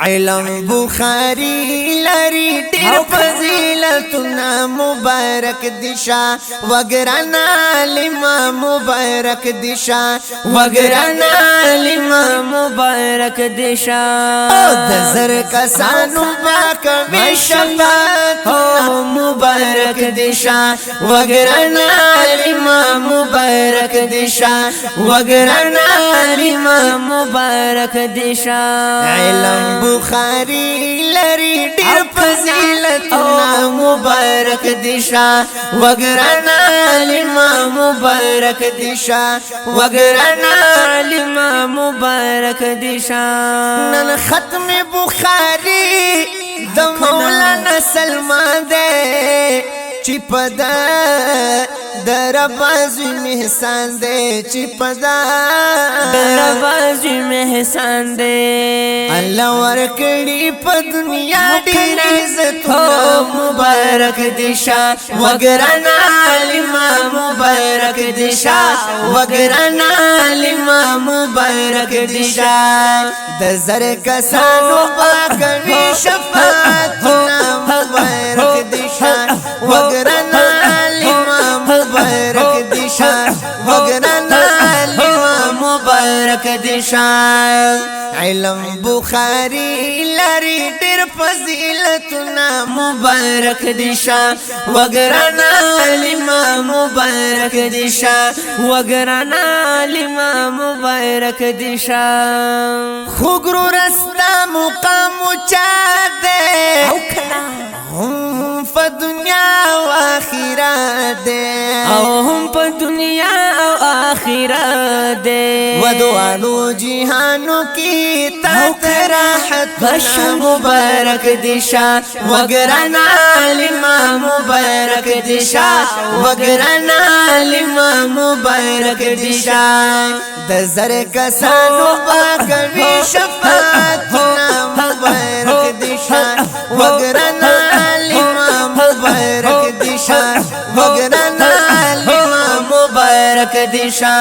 علم بخاری لري ډېر فضیلتونه مبارک دشا وګرنا علم مبارک دشا وګرنا علم مبارک دشا د زر کسانو پاک شفاعت مبارک دشا وګرنا علم مبارک دشا وګرنا علم مبارک دشا علم بخاری لري ډېر فضیلتونه مبارک دشا وګرنا علم مبارک دشا وګرنا علم مبارک دشا نن ختم بخاری د مولانا سلمان دے چی پدا در بازوی محسان دے چی پدا در بازوی محسان دے اللہ ورکڑی پا دنیا دیر عزتنا مبارک دشا وگرنا علم مبارک دشا وگرنا علم مبارک دشا دزر کسانو باکوی شفاعتنا مبارک دشا وگرنا علم مبارک دشا وگرنا علم مبارک دشا علم بخاری لري ډېر فضیلتونه مبارک دشا وګرنا علم مبارک دشا وګرنا علم مبارک دشا خوګرو رستا مقام چا دے هم په دنیا او آخرت دے او هم په دنیا او آخرت دے ودوالو جهانو کی تحت راحت بشا مبارک دشا وگرنا علم مبارک دشا وگرنا علم مبارک دشا دزر کسانو باکوی شفاعتنا مبارک دشا وگرنا علم مبارک دشا وگرنا علم مبارک دشا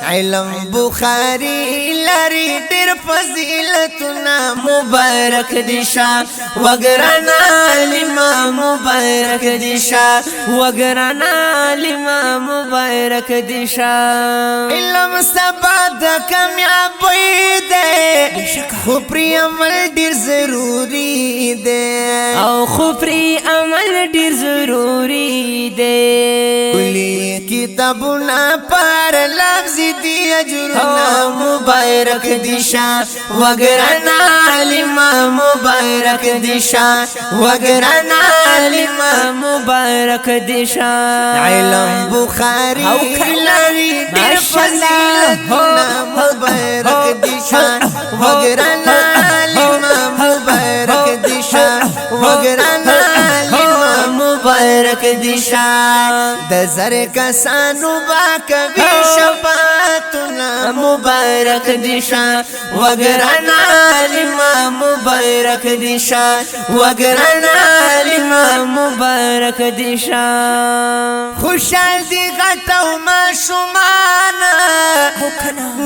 علم بخاری لري ډېر فضیلتونه مبارک دشا وګرنا علم مبارک دشا وګرنا علم مبارک دشا علم سبا د کامیابی دے خو پری عمل ډېر ضروری دے او خو پری عمل ډېر ضروری دے کلی کتابونه پر لفظ دی اجرنا مبارک دشا وگرنا علم مبارک دشا وگرنا علم مبارک دشا علم بخاری لري ډېر فضیلتونه مبارک دشا وگرنا علم مبارک دشا وگرنا علم مبارک دشا دزر کسانو باکوی شفاعتنا مبارک دشا وگرنا علم مبارک دشا وگرنا علم مبارک دشا خوشحال دی غټو ما شمانا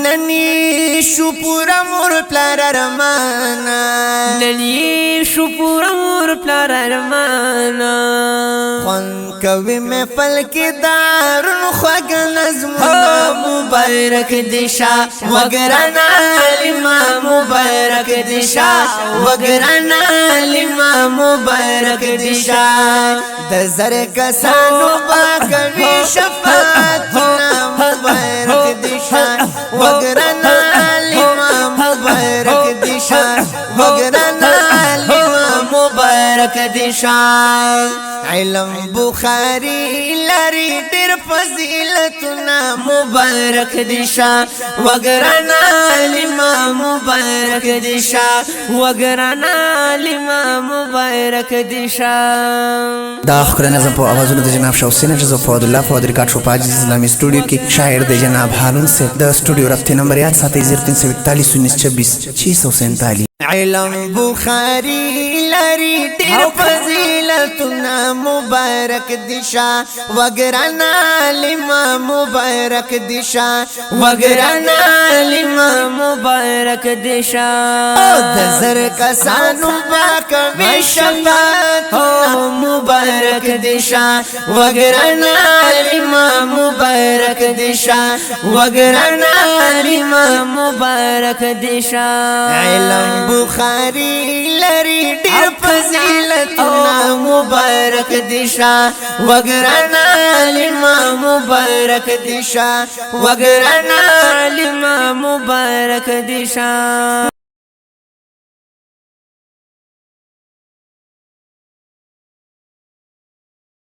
ننی شو پورا مور پلار ارمانا ننی شو پورا مور پلار ارمانا خون کوي محفل کې دارون خوږ نظمونه مبارک دشا وگرنا علم مبارک دشا وگرنا علم مبارک دشا دزر کسانو باکوی شفاعتنا مبارک دشا وگرنا علم مبارک دشا وگرنا علم مبارک دشا علم بخاری لري ډېر فضیلتونه مبارک دشا وگرنا علم مبارک دشا وگرنا علم مبارک دشا دا خپل نظم په اوازونو د جناب شاه حسین رضا فؤاد الله فؤاد ریکارډ شو په عزیز اسلامي سټوډیو کې شاعر د جناب هارون صاحب د سټوډیو رابطې نمبر 730431926 647 علم بخاری لري ډېر فضیلتونه مبارک دشا وګرنا لما مبارک دشا وګرنا لما مبارک دشا د زر کسانو پاک وشفاعت مبارک دشا وګرنا لما مبارک دشا وګرنا لما مبارک دشا علم بخاری لري ډېر فضیلتونه مبارک دشا وګرنا لما مبارک دشا وګرنا لما مبارک دشا